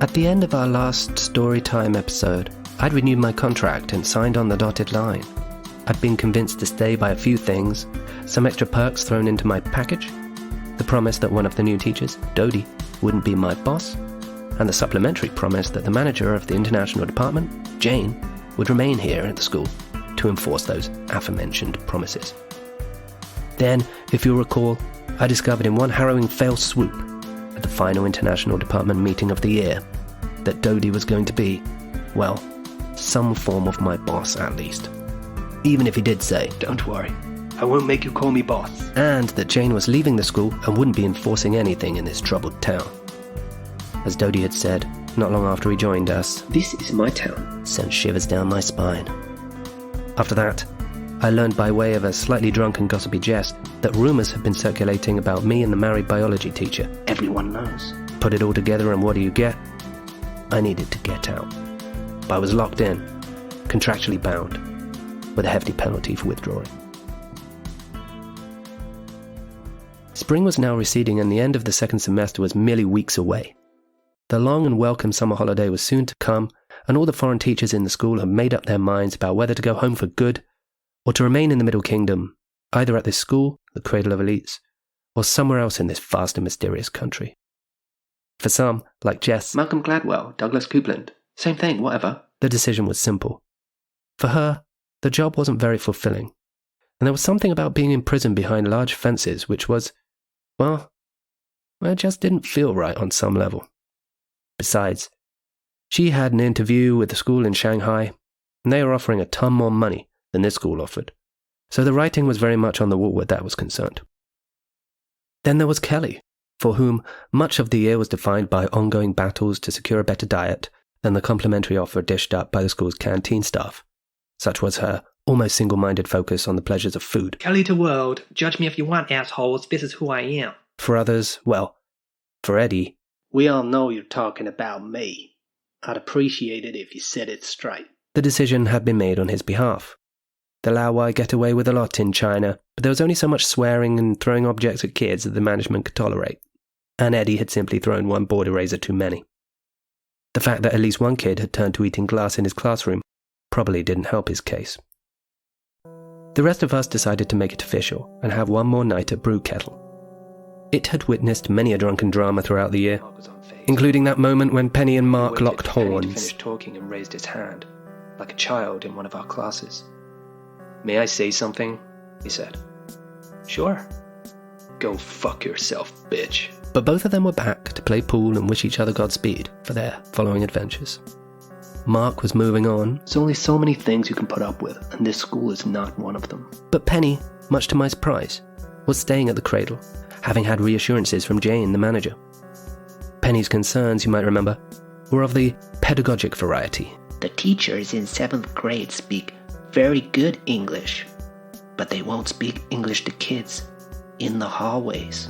At the end of our last story time episode, I'd renewed my contract and signed on the dotted line. I'd been convinced to stay by a few things, some extra perks thrown into my package, the promise that one of the new teachers, Dodie, wouldn't be my boss, and the supplementary promise that the manager of the international department, Jane, would remain here at the school to enforce those aforementioned promises. Then, if you'll recall, I discovered in one harrowing fail swoop at the final international department meeting of the year that Dodie was going to be, well, some form of my boss at least. Even if he did say, "Don't worry, I won't make you call me boss," and that Jane was leaving the school and wouldn't be enforcing anything in this troubled town. As Dodie had said, not long after he joined us, "This is my town," sent shivers down my spine. After that, I learned by way of a slightly drunk and gossipy jest that rumours had been circulating about me and the married biology teacher. Everyone knows. Put it all together and what do you get? I needed to get out. But I was locked in, contractually bound, with a hefty penalty for withdrawing. Spring was now receding and the end of the second semester was merely weeks away. The long and welcome summer holiday was soon to come, and all the foreign teachers in the school had made up their minds about whether to go home for good or to remain in the Middle Kingdom, either at this school, the cradle of elites, or somewhere else in this vast and mysterious country. For some, like Jess, Malcolm Gladwell, Douglas Coupland, same thing, whatever, the decision was simple. For her, the job wasn't very fulfilling, and there was something about being imprisoned behind large fences which was, well, it just didn't feel right on some level. Besides, she had an interview with the school in Shanghai, and they were offering a ton more money than this school offered, so the writing was very much on the wall where that was concerned. Then there was Kelly, for whom much of the year was defined by ongoing battles to secure a better diet than the complimentary offer dished up by the school's canteen staff. Such was her almost single-minded focus on the pleasures of food. Kelly to world, judge me if you want, assholes, this is who I am. For others, well, for Eddie, "We all know you're talking about me. I'd appreciate it if you said it straight." The decision had been made on his behalf. The Laowai get away with a lot in China, but there was only so much swearing and throwing objects at kids that the management could tolerate, and Eddie had simply thrown one board eraser too many. The fact that at least one kid had turned to eating glass in his classroom probably didn't help his case. The rest of us decided to make it official and have one more night at Brew Kettle. It had witnessed many a drunken drama throughout the year, including that moment when Penny and Mark locked horns. He finished talking and raised his hand, like a child in one of our classes. "May I say something?" he said. "Sure." "Go fuck yourself, bitch." But both of them were back to play pool and wish each other Godspeed for their following adventures. Mark was moving on. "There's only so many things you can put up with, and this school is not one of them." But Penny, much to my surprise, was staying at the cradle, having had reassurances from Jane, the manager. Penny's concerns, you might remember, were of the pedagogic variety. "The teachers in 7th grade speak very good English, but they won't speak English to kids in the hallways."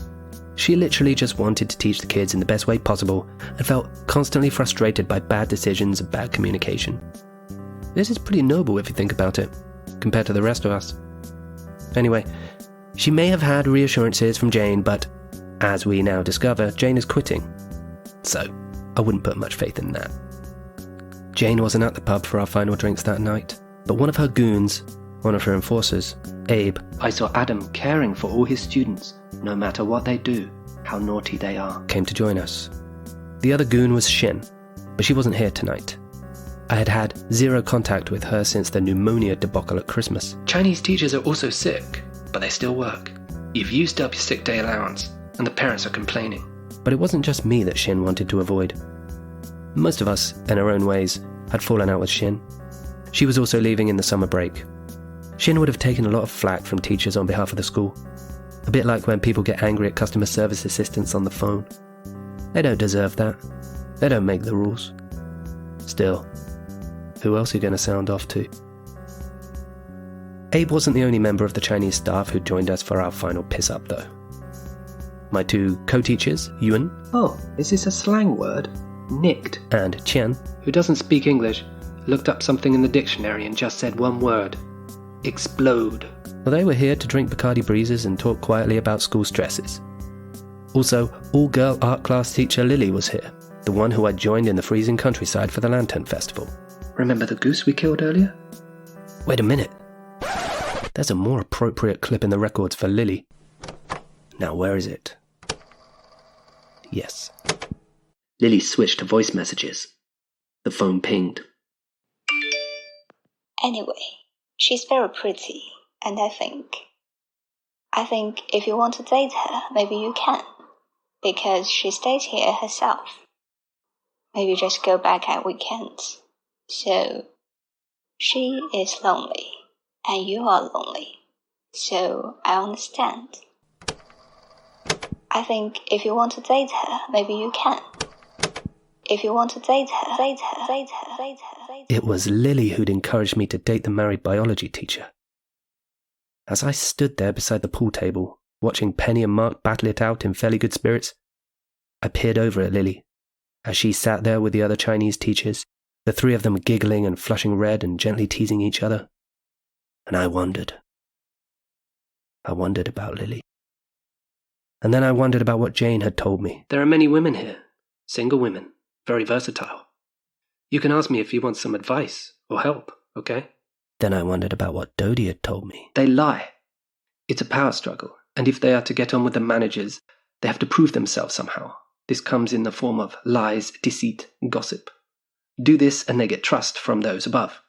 She literally just wanted to teach the kids in the best way possible and felt constantly frustrated by bad decisions and bad communication. This is pretty noble if you think about it, compared to the rest of us. Anyway, she may have had reassurances from Jane, but as we now discover, Jane is quitting. So, I wouldn't put much faith in that. Jane wasn't at the pub for our final drinks that night, but one of her goons, one of her enforcers, Abe, I saw Adam caring for all his students, no matter what they do, how naughty they are, came to join us. The other goon was Shin, but she wasn't here tonight. I had had zero contact with her since the pneumonia debacle at Christmas. Chinese teachers are also sick, but they still work. You've used up your sick day allowance, and the parents are complaining. But it wasn't just me that Shin wanted to avoid. Most of us, in our own ways, had fallen out with Shin. She was also leaving in the summer break. Shin would have taken a lot of flack from teachers on behalf of the school. A bit like when people get angry at customer service assistants on the phone. They don't deserve that. They don't make the rules. Still, who else are you going to sound off to? Abe wasn't the only member of the Chinese staff who joined us for our final piss-up, though. My two co-teachers, Yuan, "Oh, is this a slang word?" Nicked, and Qian, who doesn't speak English, looked up something in the dictionary and just said one word: explode. Well, they were here to drink Bacardi breezes and talk quietly about school stresses. Also, all-girl art class teacher Lily was here, The one who I joined in the freezing countryside for the Lantern Festival. Remember the goose we killed earlier? Wait a minute. There's a more appropriate clip in the records for Lily. Now where is it? Yes. Lily switched to voice messages. The phone pinged. Anyway, she's very pretty, and I think if you want to date her, maybe you can, because she stays here herself. Maybe just go back at weekends. So, she is lonely, and you are lonely, so I understand. I think if you want to date her, maybe you can. If you want to date her. It was Lily who'd encouraged me to date the married biology teacher. As I stood there beside the pool table, watching Penny and Mark battle it out in fairly good spirits, I peered over at Lily, as she sat there with the other Chinese teachers, the three of them giggling and flushing red and gently teasing each other. And I wondered. I wondered about Lily. And then I wondered about what Jane had told me. There are many women here, single women, very versatile. You can ask me if you want some advice or help, okay? Then I wondered about what Dodie had told me. They lie. It's a power struggle, and if they are to get on with the managers, they have to prove themselves somehow. This comes in the form of lies, deceit, gossip. Do this and they get trust from those above,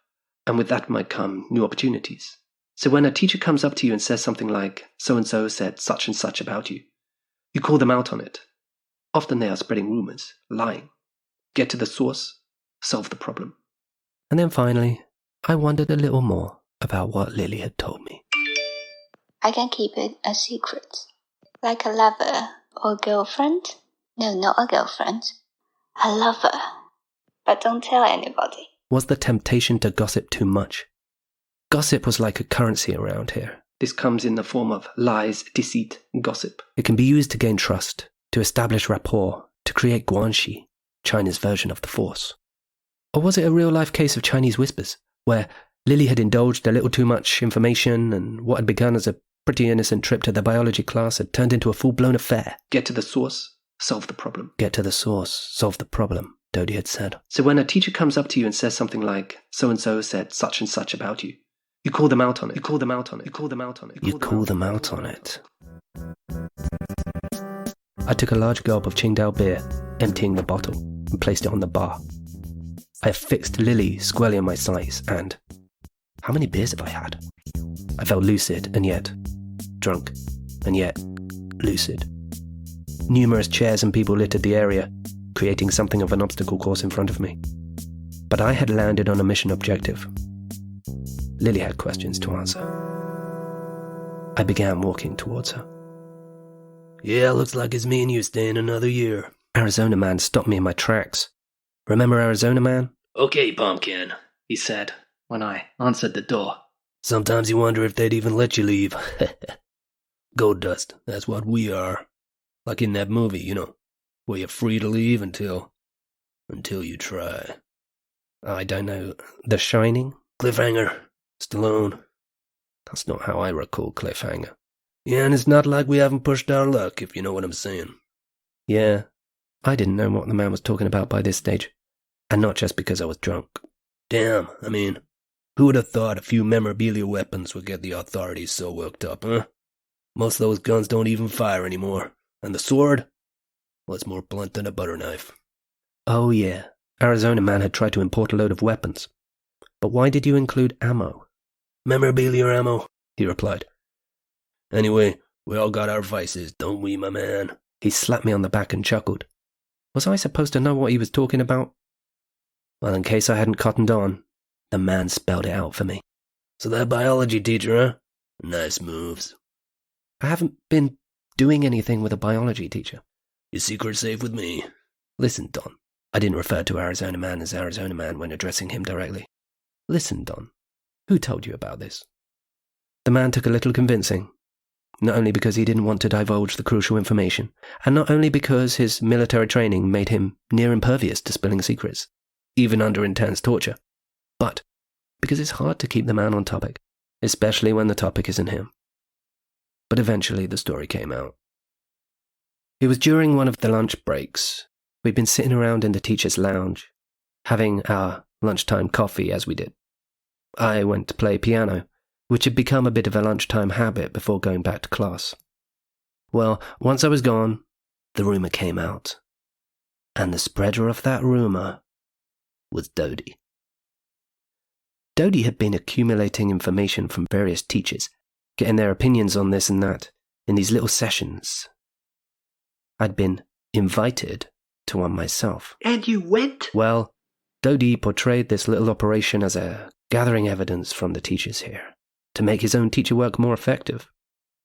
and with that might come new opportunities. So when a teacher comes up to you and says something like, so-and-so said such and such about you, you call them out on it. Often they are spreading rumors, lying. Get to the source, solve the problem. And then finally, I wondered a little more about what Lily had told me. I can keep it a secret. Like a lover or girlfriend? No, not a girlfriend. A lover. But don't tell anybody. Was the temptation to gossip too much? Gossip was like a currency around here. This comes in the form of lies, deceit, gossip. It can be used to gain trust, to establish rapport, to create guanxi, China's version of the Force. Or was it a real-life case of Chinese whispers, where Lily had indulged a little too much information and what had begun as a pretty innocent trip to the biology class had turned into a full-blown affair? Get to the source, solve the problem. Get to the source, solve the problem, Dodie had said. So when a teacher comes up to you and says something like, so-and-so said such and such about you, you call them out on it. You call them out on it. You call them out on it. You call them out on it. I took a large gulp of Qingdao beer, emptying the bottle, and placed it on the bar. I affixed Lily squarely in my sights, and how many beers have I had? I felt lucid, and yet drunk, and yet lucid. Numerous chairs and people littered the area, creating something of an obstacle course in front of me. But I had landed on a mission objective. Lily had questions to answer. I began walking towards her. Yeah, looks like it's me and you staying another year. Arizona Man stopped me in my tracks. Remember Arizona Man? Okay, Pumpkin, he said, when I answered the door. Sometimes you wonder if they'd even let you leave. Gold dust, that's what we are. Like in that movie, you know, where you're free to leave until you try. I don't know. The Shining? Cliffhanger? Stallone? That's not how I recall Cliffhanger. Yeah, and it's not like we haven't pushed our luck, if you know what I'm saying. Yeah, I didn't know what the man was talking about by this stage. And not just because I was drunk. Damn, I mean, who would have thought a few memorabilia weapons would get the authorities so worked up, huh? Most of those guns don't even fire anymore. And the sword? Well, it's more blunt than a butter knife. Oh yeah, Arizona Man had tried to import a load of weapons. But why did you include ammo? Memorabilia ammo, he replied. Anyway, we all got our vices, don't we, my man? He slapped me on the back and chuckled. Was I supposed to know what he was talking about? Well, in case I hadn't cottoned on, the man spelled it out for me. So that biology teacher, huh? Nice moves. I haven't been doing anything with a biology teacher. Your secret's safe with me. Listen, Don. I didn't refer to Arizona Man as Arizona Man when addressing him directly. Listen, Don. Who told you about this? The man took a little convincing. Not only because he didn't want to divulge the crucial information, and not only because his military training made him near impervious to spilling secrets, even under intense torture, but because it's hard to keep the man on topic, especially when the topic isn't him. But eventually the story came out. It was during one of the lunch breaks. we'd been sitting around in the teacher's lounge, having our lunchtime coffee as we did. I went to play piano, which had become a bit of a lunchtime habit before going back to class. Well, once I was gone, the rumour came out. And the spreader of that rumour was Dodie. Dodie had been accumulating information from various teachers, getting their opinions on this and that, in these little sessions. I'd been invited to one myself. And you went? Well, Dodie portrayed this little operation as a gathering evidence from the teachers here, to make his own teacher work more effective.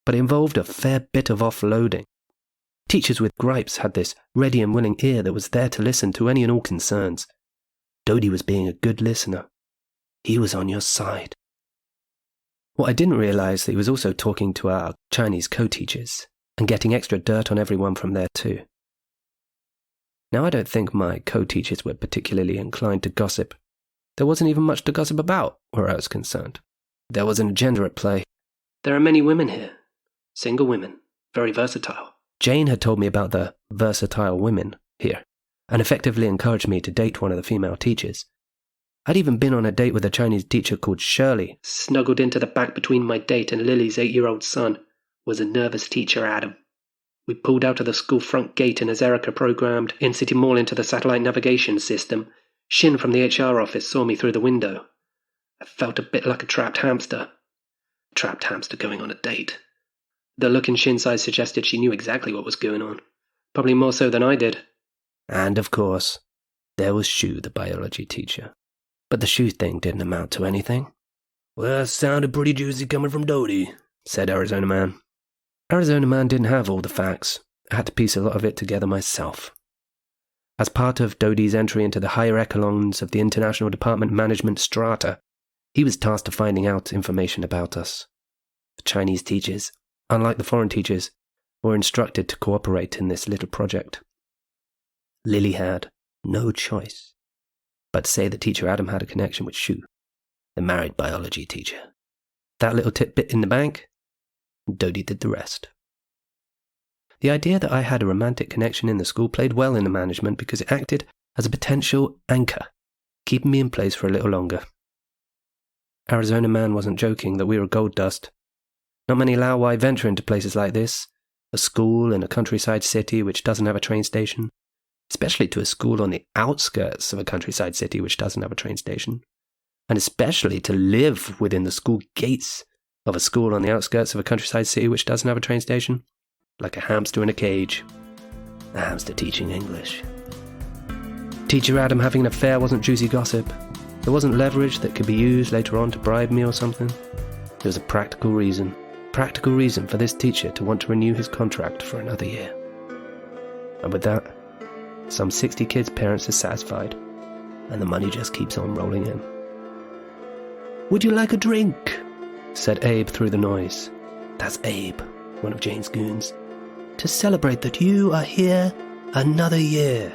But it involved a fair bit of offloading. Teachers with gripes had this ready and willing ear that was there to listen to any and all concerns. Dodie was being a good listener. He was on your side. What I didn't realise that he was also talking to our Chinese co-teachers and getting extra dirt on everyone from there too. Now I don't think my co-teachers were particularly inclined to gossip. There wasn't even much to gossip about where I was concerned. There was an agenda at play. There are many women here. Single women. Very versatile. Jane had told me about the versatile women here, and effectively encouraged me to date one of the female teachers. I'd even been on a date with a Chinese teacher called Shirley. Snuggled into the back between my date and Lily's 8-year-old son was a nervous teacher, Adam. We pulled out of the school front gate, and as Erica programmed In-City Mall into the satellite navigation system, Shin from the HR office saw me through the window. I felt a bit like a trapped hamster. A trapped hamster going on a date. The look in Shin's eyes suggested she knew exactly what was going on. Probably more so than I did. And, of course, there was Shu, the biology teacher. But the Shu thing didn't amount to anything. Well, sounded pretty juicy coming from Dodie, said Arizona Man. Arizona Man didn't have all the facts. I had to piece a lot of it together myself. As part of Dodie's entry into the higher echelons of the International Department Management strata, he was tasked to finding out information about us. The Chinese teachers, unlike the foreign teachers, were instructed to cooperate in this little project. Lily had no choice but to say that Teacher Adam had a connection with Shu, the married biology teacher. That little tidbit in the bank, Dodie did the rest. The idea that I had a romantic connection in the school played well in the management because it acted as a potential anchor, keeping me in place for a little longer. Arizona Man wasn't joking that we were gold dust. Not many Laowai venture into places like this, a school in a countryside city which doesn't have a train station, especially to a school on the outskirts of a countryside city which doesn't have a train station, and especially to live within the school gates of a school on the outskirts of a countryside city which doesn't have a train station, like a hamster in a cage. A hamster teaching English. Teacher Adam having an affair wasn't juicy gossip. There wasn't leverage that could be used later on to bribe me or something. There was a practical reason for this teacher to want to renew his contract for another year. And with that, some 60 kids' parents are satisfied, and the money just keeps on rolling in. "Would you like a drink?" said Abe through the noise. That's Abe, one of Jane's goons. "To celebrate that you are here another year."